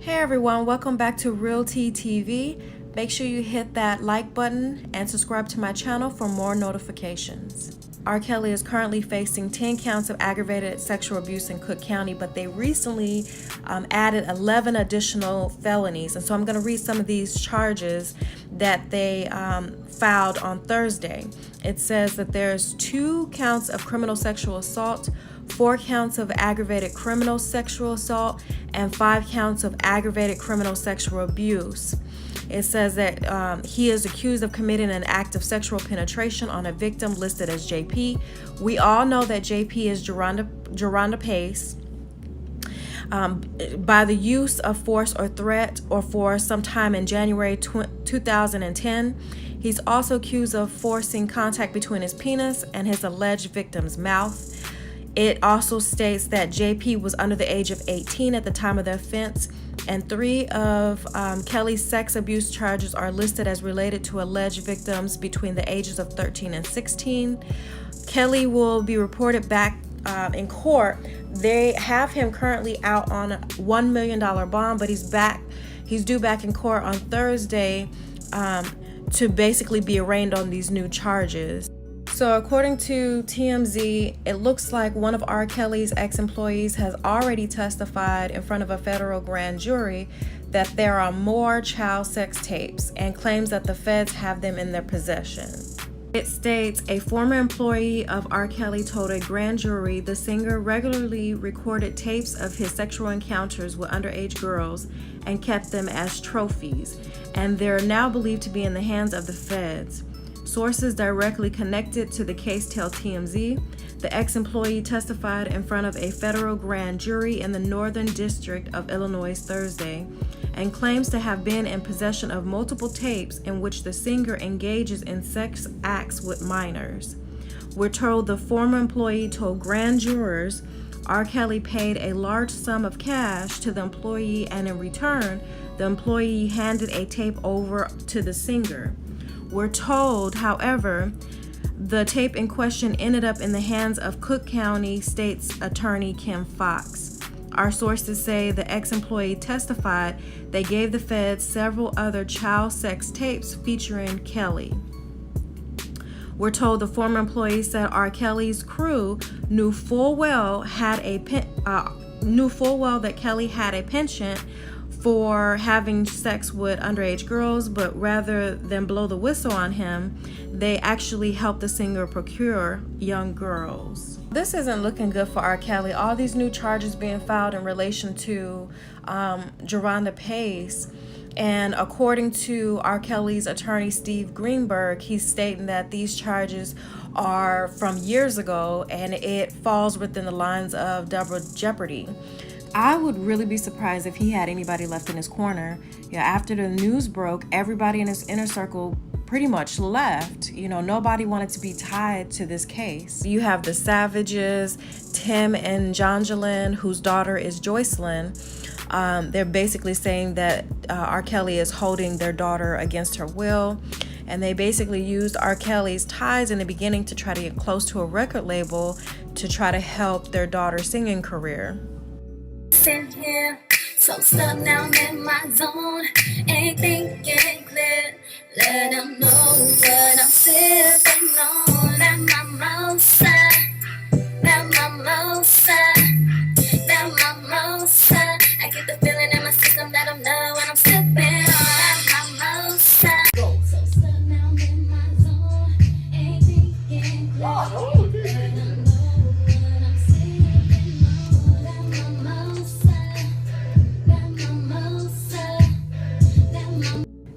Hey everyone, welcome back to Real Tea TV. Make sure you hit that like button and subscribe to my channel for more notifications. R. Kelly is currently facing 10 counts of aggravated sexual abuse in Cook County, but they recently added 11 additional felonies. And so I'm going to read some of these charges that they filed on Thursday. It says that there's 2 counts of criminal sexual assault, 4 counts of aggravated criminal sexual assault, and 5 counts of aggravated criminal sexual abuse. It says that he is accused of committing an act of sexual penetration on a victim listed as JP. We all know that JP is Jerhonda Pace. By the use of force or threat or force sometime in January 2010. He's also accused of forcing contact between his penis and his alleged victim's mouth. It also states that JP was under the age of 18 at the time of the offense, and 3 of Kelly's sex abuse charges are listed as related to alleged victims between the ages of 13 and 16. Kelly will be reported back in court. They have him currently out on a $1 million bond, but he's due back in court on Thursday to basically be arraigned on these new charges. So according to TMZ, it looks like one of R. Kelly's ex-employees has already testified in front of a federal grand jury that there are more child sex tapes and claims that the feds have them in their possession. It states a former employee of R. Kelly told a grand jury the singer regularly recorded tapes of his sexual encounters with underage girls and kept them as trophies, and they're now believed to be in the hands of the feds. Sources directly connected to the case tell TMZ the ex-employee testified in front of a federal grand jury in the Northern District of Illinois Thursday and claims to have been in possession of multiple tapes in which the singer engages in sex acts with minors. We're told the former employee told grand jurors R. Kelly paid a large sum of cash to the employee, and in return, the employee handed a tape over to the singer. We're told, however, the tape in question ended up in the hands of Cook County State's Attorney Kim Foxx. Our sources say the ex-employee testified they gave the feds several other child sex tapes featuring Kelly. We're told the former employee said R. Kelly's crew knew full well that Kelly had a penchant for having sex with underage girls, but rather than blow the whistle on him, they actually helped the singer procure young girls. This isn't looking good for R. Kelly. All these new charges being filed in relation to Jerhonda Pace. And according to R. Kelly's attorney, Steve Greenberg, he's stating that these charges are from years ago and it falls within the lines of double jeopardy. I would really be surprised if he had anybody left in his corner. After the news broke, everybody in his inner circle pretty much left. Nobody wanted to be tied to this case. You have the Savages, Tim and Jonjolyn, whose daughter is Joycelyn. They're basically saying that R. Kelly is holding their daughter against her will. And they basically used R. Kelly's ties in the beginning to try to get close to a record label to try to help their daughter's singing career. Here, so stuck now I'm in my zone, ain't thinking clear. Let them know what I'm sipping on. That mimosa, that mimosa, that mimosa. I get the feeling in my system that I'm know when I'm sipping on that mimosa. So stuck now I'm in my zone, ain't thinking clear.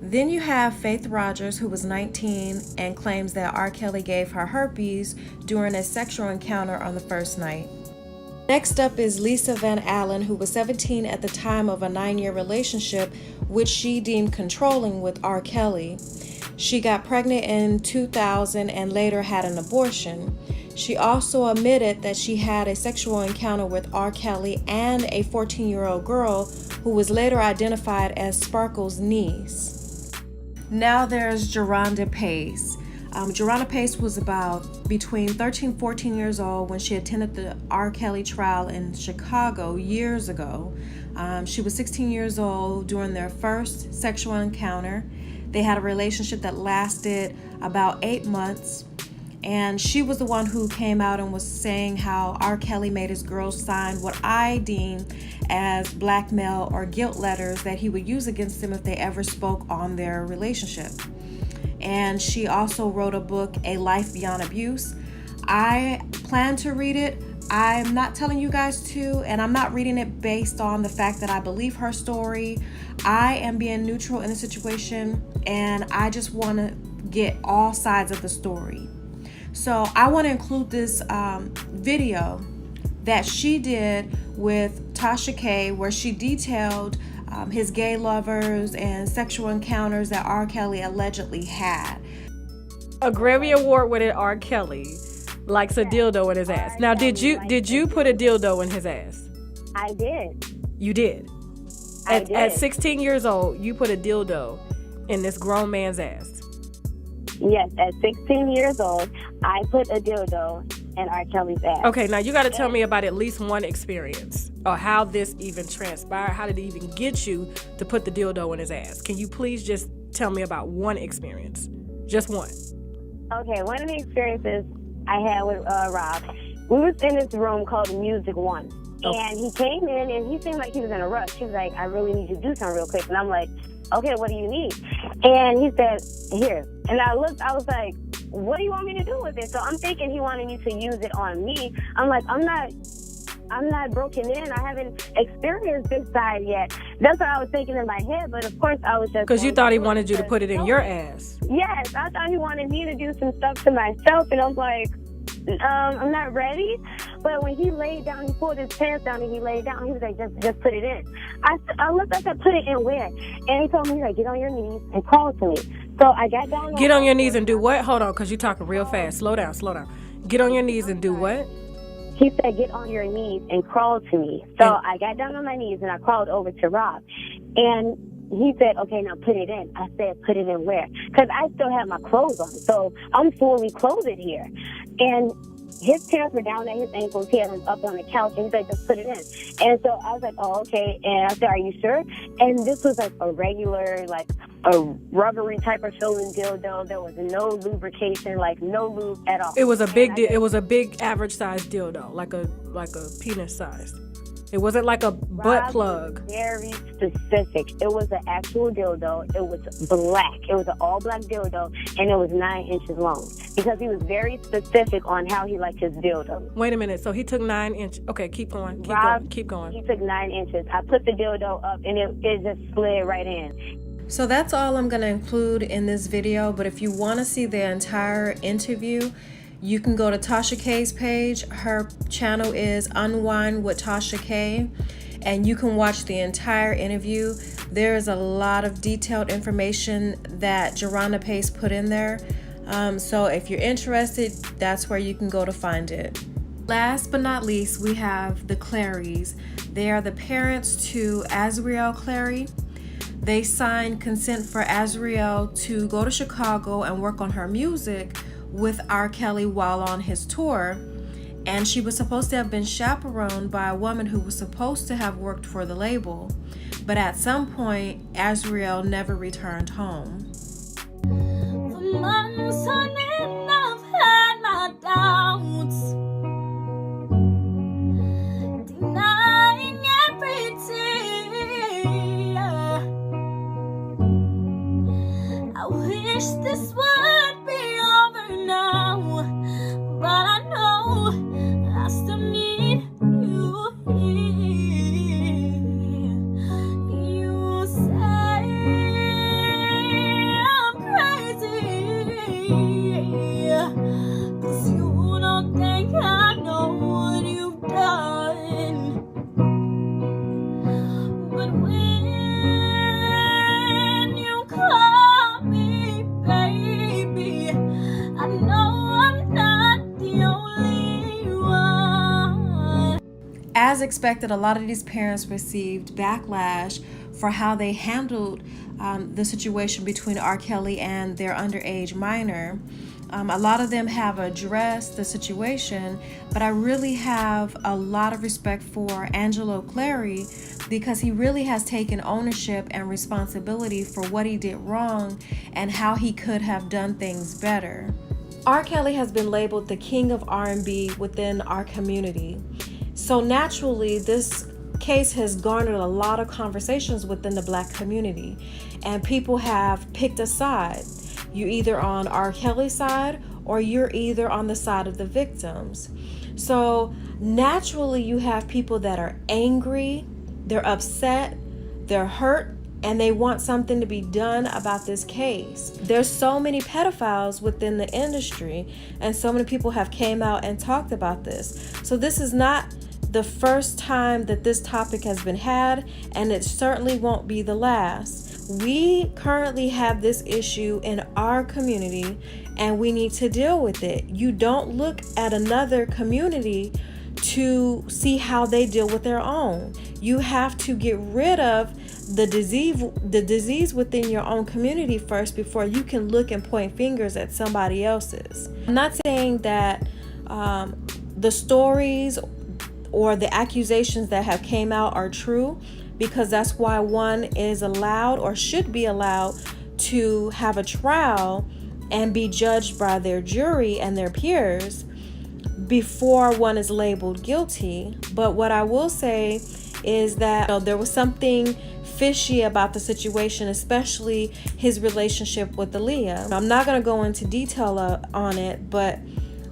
Then you have Faith Rogers, who was 19 and claims that R. Kelly gave her herpes during a sexual encounter on the first night. Next up is Lisa Van Allen, who was 17 at the time of a 9-year relationship, which she deemed controlling with R. Kelly. She got pregnant in 2000 and later had an abortion. She also admitted that she had a sexual encounter with R. Kelly and a 14-year-old girl who was later identified as Sparkle's niece. Now there's Jerhonda Pace. Jorana Pace was about between 13 and 14 years old when she attended the R. Kelly trial in Chicago years ago. She was 16 years old during their first sexual encounter. They had a relationship that lasted about 8 months. And she was the one who came out and was saying how R. Kelly made his girls sign what I deem as blackmail or guilt letters that he would use against them if they ever spoke on their relationship. And she also wrote a book, A Life Beyond Abuse. I plan to read it. I'm not telling you guys to, and I'm not reading it based on the fact that I believe her story. I am being neutral in the situation, and I just want to get all sides of the story. So I want to include this video that she did with Tasha K, where she detailed his gay lovers and sexual encounters that R. Kelly allegedly had. A Grammy Award winning R. Kelly likes a dildo in his ass. Now, did you put a dildo in his ass? I did. You did. At 16 years old, you put a dildo in this grown man's ass. Yes, at 16 years old, I put a dildo in R. Kelly's ass. Okay, now you got to tell me about at least one experience or how this even transpired. How did it even get you to put the dildo in his ass? Can you please just tell me about one experience? Just one. Okay, one of the experiences I had with Rob, we was in this room called Music One. And he came in and he seemed like he was in a rush. He was like, I really need you to do something real quick. And I'm like, okay, what do you need? And he said, here. And I looked, I was like, what do you want me to do with it? So I'm thinking he wanted me to use it on me. I'm like, I'm not broken in. I haven't experienced this side yet. That's what I was thinking in my head. But of course, I was just... Because you thought he wanted you to put it in your ass. Yes, I thought he wanted me to do some stuff to myself. And I was like, I'm not ready. But when he laid down, he pulled his pants down and he laid down. He was like, just put it in. I looked, I said, put it in where? And he told me, he's like, get on your knees and crawl to me. So I got down. Get on your knees and do what? Hold on, because you're talking real fast. Slow down. Get on your knees and do what? He said, get on your knees and crawl to me. So I got down on my knees and I crawled over to Rob. And he said, okay, now put it in. I said, put it in where? Because I still have my clothes on. So I'm fully clothed here. And his pants were down at his ankles. He had them up on the couch. And he's like, just put it in. And so I was like, oh, okay. And I said, are you sure? And this was like a regular, like a rubbery type of feeling dildo. There was no lubrication, like no lube at all. It was a big, it was a big average sized dildo, like a penis size. It wasn't like a butt plug. Very specific. It was an actual dildo. It was black. It was an all black dildo, and it was 9 inches long. Because he was very specific on how he liked his dildo. Wait a minute. So he took 9 inches. Okay, keep going. Keep going. He took 9 inches. I put the dildo up, and it just slid right in. So that's all I'm going to include in this video. But if you want to see the entire interview, you can go to Tasha K's page. Her channel is Unwind with Tasha K, and you can watch the entire interview. There is a lot of detailed information that Jorana Pace put in there. So if you're interested, that's where you can go to find it. Last but not least, we have the Clarys. They are the parents to Azriel Clary. They signed consent for Azriel to go to Chicago and work on her music with R. Kelly while on his tour, and she was supposed to have been chaperoned by a woman who was supposed to have worked for the label, but at some point Azriel never returned home. For months on end, I've had my doubts, denying everything. I wish this would be over now, but I know I still need you here. You say I'm crazy, 'cause you don't think I know what you've done. But when you call me baby, I know I'm not the only one. As expected, a lot of these parents received backlash for how they handled the situation between R. Kelly and their underage minor. A lot of them have addressed the situation, but I really have a lot of respect for Angelo Clary because he really has taken ownership and responsibility for what he did wrong and how he could have done things better. R. Kelly has been labeled the king of R&B within our community. So naturally, this case has garnered a lot of conversations within the Black community, and people have picked a side. You're either on R. Kelly's side or you're either on the side of the victims. So naturally, you have people that are angry, they're upset, they're hurt, and they want something to be done about this case. There's so many pedophiles within the industry, and so many people have came out and talked about this. So this is not the first time that this topic has been had, and it certainly won't be the last. We currently have this issue in our community, and we need to deal with it. You don't look at another community to see how they deal with their own. You have to get rid of the disease within your own community first before you can look and point fingers at somebody else's. I'm not saying that the stories or the accusations that have came out are true, because that's why one is allowed or should be allowed to have a trial and be judged by their jury and their peers before one is labeled guilty. But what I will say is that there was something fishy about the situation, especially his relationship with Aaliyah. I'm not going to go into detail on it, but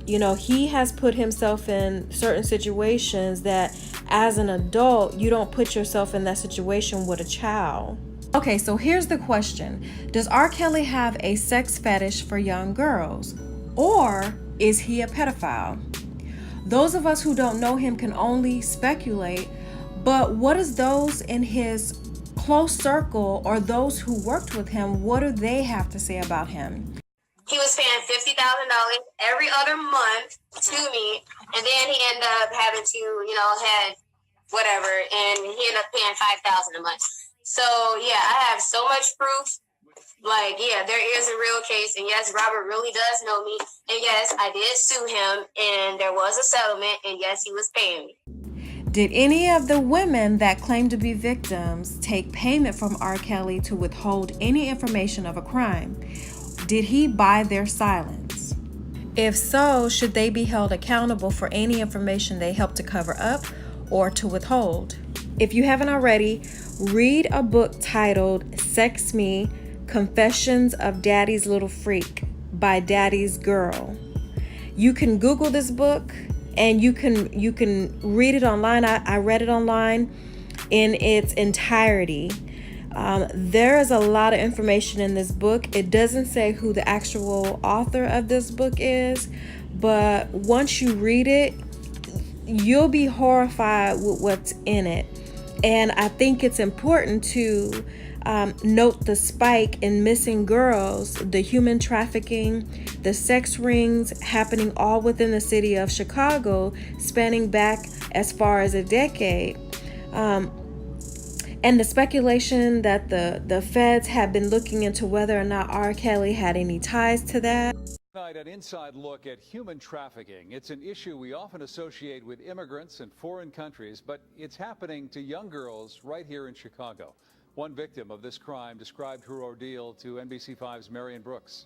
he has put himself in certain situations that as an adult, you don't put yourself in that situation with a child. Okay, so here's the question. Does R. Kelly have a sex fetish for young girls? Or is he a pedophile? Those of us who don't know him can only speculate, but what does those in his close circle or those who worked with him, what do they have to say about him? He was paying $50,000 every other month to me, and then he ended up having to, had whatever, and he ended up paying $5,000 a month. So yeah, I have so much proof. There is a real case, and yes, Robert really does know me, and yes, I did sue him, and there was a settlement, and yes, he was paying me. Did any of the women that claim to be victims take payment from R. Kelly to withhold any information of a crime? Did he buy their silence? If so, should they be held accountable for any information they helped to cover up or to withhold? If you haven't already, read a book titled Sex Me, Confessions of Daddy's Little Freak by Daddy's Girl. You can Google this book and you can read it online. I read it online in its entirety. There is a lot of information in this book. It doesn't say who the actual author of this book is, but once you read it, you'll be horrified with what's in it. And I think it's important to note the spike in missing girls, the human trafficking, the sex rings happening all within the city of Chicago, spanning back as far as a decade. And the speculation that the feds have been looking into whether or not R. Kelly had any ties to that. Tonight, an inside look at human trafficking. It's an issue we often associate with immigrants in foreign countries, but it's happening to young girls right here in Chicago. One victim of this crime described her ordeal to NBC5's Marion Brooks.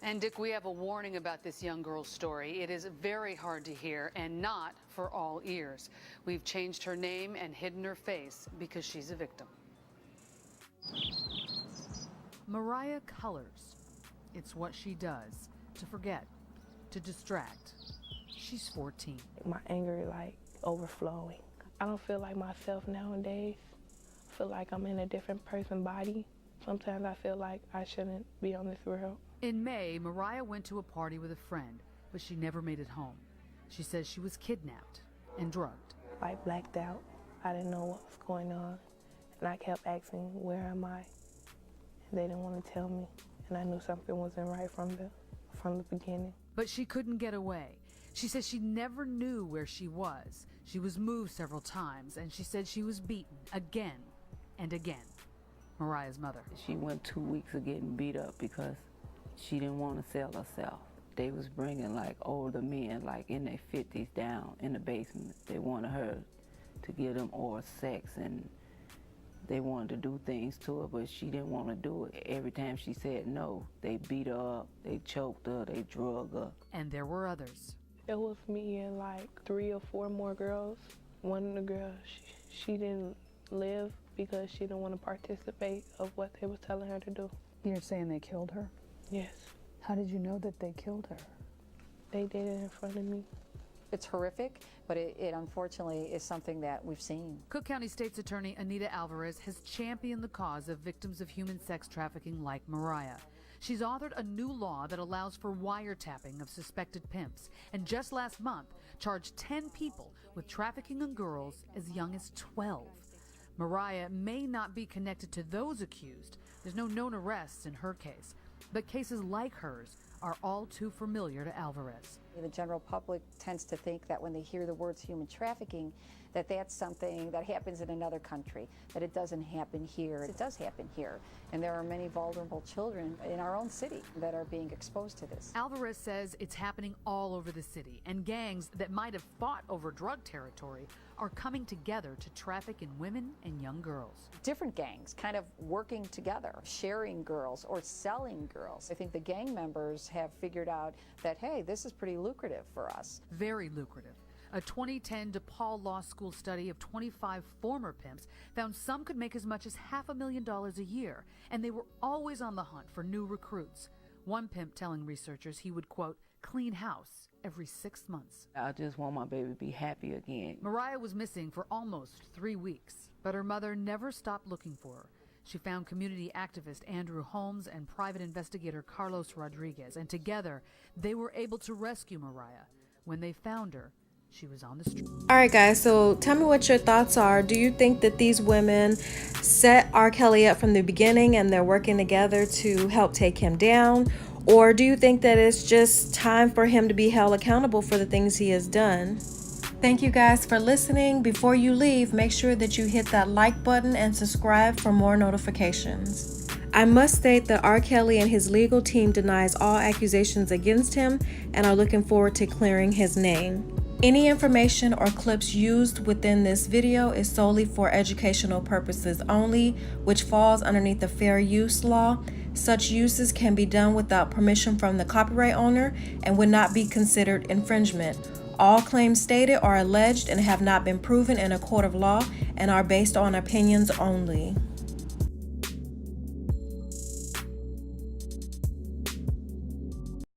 And Dick, we have a warning about this young girl's story. It is very hard to hear and not for all ears. We've changed her name and hidden her face because she's a victim. Mariah colors. It's what she does to forget, to distract. She's 14. My anger is overflowing. I don't feel like myself nowadays. I feel like I'm in a different person's body. Sometimes I feel like I shouldn't be on this world. In May, Mariah went to a party with a friend, but she never made it home. She says she was kidnapped and drugged. I blacked out. I didn't know what was going on. And I kept asking, where am I? And they didn't want to tell me. And I knew something wasn't right from the beginning. But she couldn't get away. She says she never knew where she was. She was moved several times, and she said she was beaten again and again. Mariah's mother. She went 2 weeks of getting beat up because she didn't want to sell herself. They was bringing like older men, like in their 50s, down in the basement. They wanted her to give them oral sex, and they wanted to do things to her, but she didn't want to do it. Every time she said no, they beat her up, they choked her, they drug her. And there were others. It was me and like 3 or 4 more girls. One of the girls, she didn't live because she didn't want to participate of what they was telling her to do. You're saying they killed her? Yes. How did you know that they killed her? They did it in front of me. It's horrific, but it unfortunately is something that we've seen. Cook Cook County State's Attorney Anita Alvarez has championed the cause of victims of human sex trafficking like Mariah. She's authored a new law that allows for wiretapping of suspected pimps, and just last month charged 10 people with trafficking in girls as young as 12. Mariah may not be connected to those accused. There's no known arrests in her case, but cases like hers are all too familiar to Alvarez. The general public tends to think that when they hear the words human trafficking, that that's something that happens in another country, that it doesn't happen here. It does happen here, and there are many vulnerable children in our own city that are being exposed to this. Alvarez says it's happening all over the city, and gangs that might have fought over drug territory are coming together to traffic in women and young girls. Different gangs kind of working together, sharing girls or selling girls. I think the gang members have figured out that, hey, this is pretty lucrative for us. Very lucrative. A 2010 DePaul Law School study of 25 former pimps found some could make as much as $500,000 a year, and they were always on the hunt for new recruits. One pimp telling researchers he would, quote, clean house every 6 months. I just want my baby to be happy again. Mariah was missing for almost 3 weeks, but her mother never stopped looking for her. She found community activist Andrew Holmes and private investigator Carlos Rodriguez, and together they were able to rescue Mariah. When they found her, she was on the street. All right, guys, so tell me what your thoughts are. Do you think that these women set R. Kelly up from the beginning and they're working together to help take him down? Or do you think that it's just time for him to be held accountable for the things he has done? Thank you guys for listening. Before you leave, make sure that you hit that like button and subscribe for more notifications. I must state that R. Kelly and his legal team denies all accusations against him and are looking forward to clearing his name. Any information or clips used within this video is solely for educational purposes only, which falls underneath the fair use law. Such uses can be done without permission from the copyright owner and would not be considered infringement. All claims stated are alleged and have not been proven in a court of law and are based on opinions only.